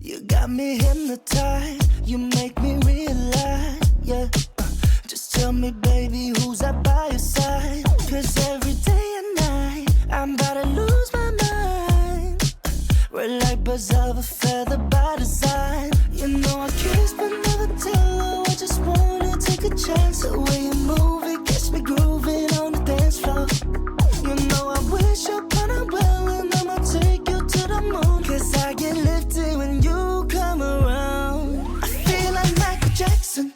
You got me hypnotized, you make me realize, yeah. Just tell me, baby, who's up by your side? 'Cause every day and night, I'm about to lose my mind. We're like birds of a feather by design. You know I kiss but never tell. Oh, I just wanna take a chance. The way you move, it gets me grooving on the dance floor. You know I wish upon a well, and I'ma take you to the moon. 'Cause I get lifted when you come around. I feel like Michael Jackson.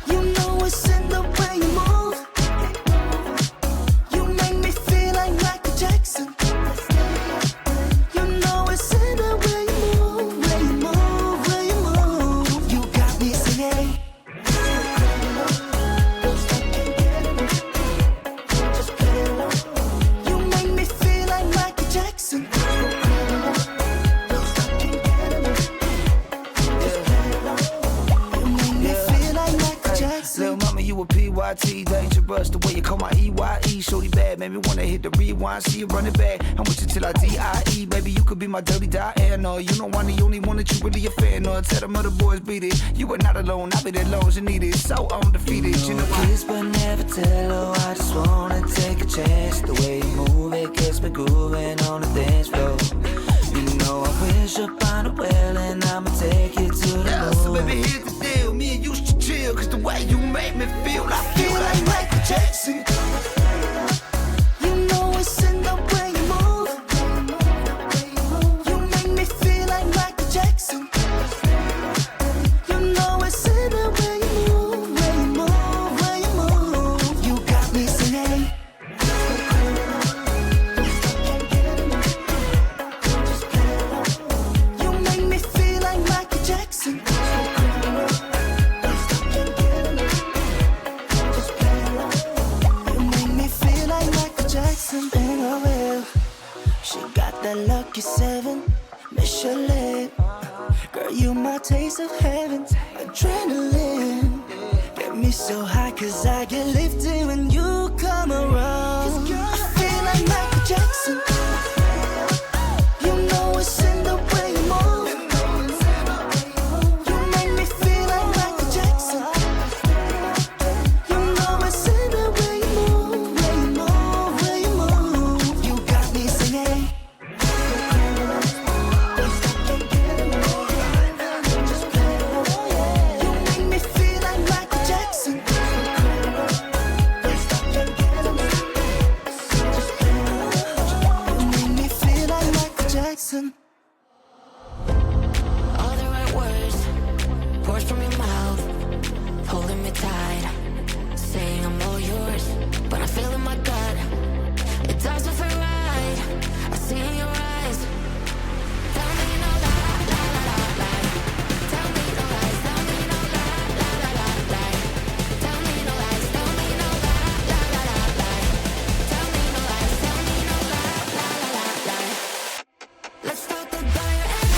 You know it's in the way you move. You make me feel like Michael Jackson. You know it's in the way you move, way you move, way you move. You got me singing. You make me feel like Michael Jackson. You make me feel like Michael Jackson. Little mama, you a PYT, dangerous. The way you call my EYE, shorty bad, made me wanna hit the rewind. See you running back, I'm with you till I DIE. Baby, you could be my dirty Diana. You know I'm the only one that you really a fan of. Tell them other boys beat it. You are not alone, I'll be there long as you need it. So undefeated, you know I Kiss but never tell. Oh, I just wanna take a chance. The way you move, it gets me grooving on the dance floor. You know I wish upon a well, and I'ma take you to the yeah, moon. so baby, here's the deal. Me and you should chill, 'cause the way you make me feel, I feel like Michael Jackson. You know it's in the way you move. You make me feel like Michael Jackson. You know it's in the way you move, way you move, way you move. You got me singing. You make me feel like Michael Jackson. You make me feel like Michael Jackson. And I will. She got that lucky 7, Michelin. Girl, you my taste of heaven. Adrenaline get me so high, 'cause I get lifted when you come around. I feel like Michael Jackson. You know it's in the way you move. You make me feel like Michael Jackson. You know it's in the way you move, way you move, way you move. You got me singing. You make me feel like Michael Jackson. You make me feel like Michael Jackson. All the right words, words from your mouth, holding me tight, saying I'm all yours, but I feel in my gut, it doesn't feel right. I see in your eyes, tell me no lie, lie, lie, lie, lie. Tell me no lies, tell me no lie, lie, lie, lie, lie. Tell me no lies, tell me no lie, lie, lie, lie, lie. Tell me no lies, tell me no lie, lie, lie, lie, lie. Let's start the fire and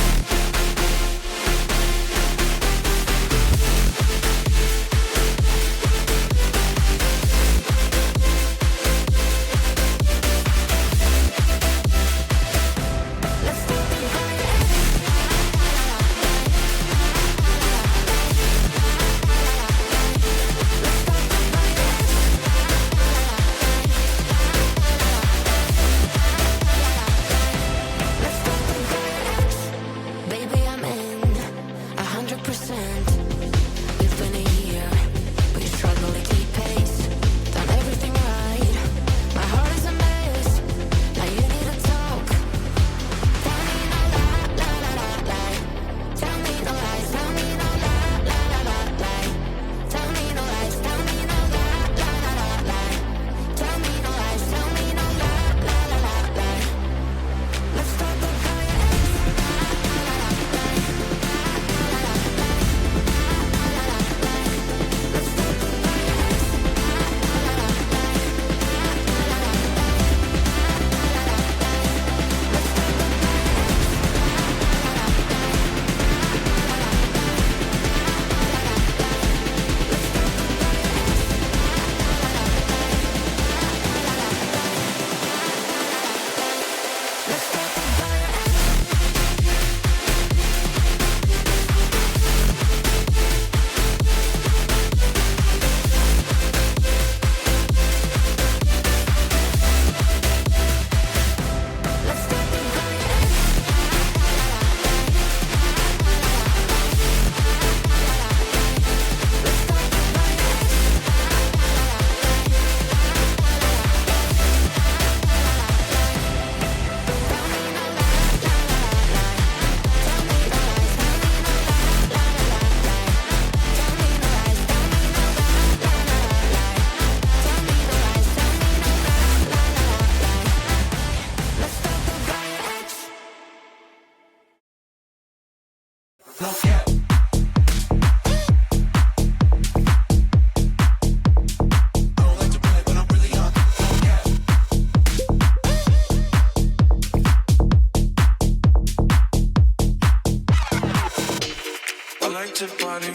to party.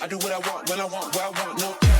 I do what I want, when I want, where I want, no.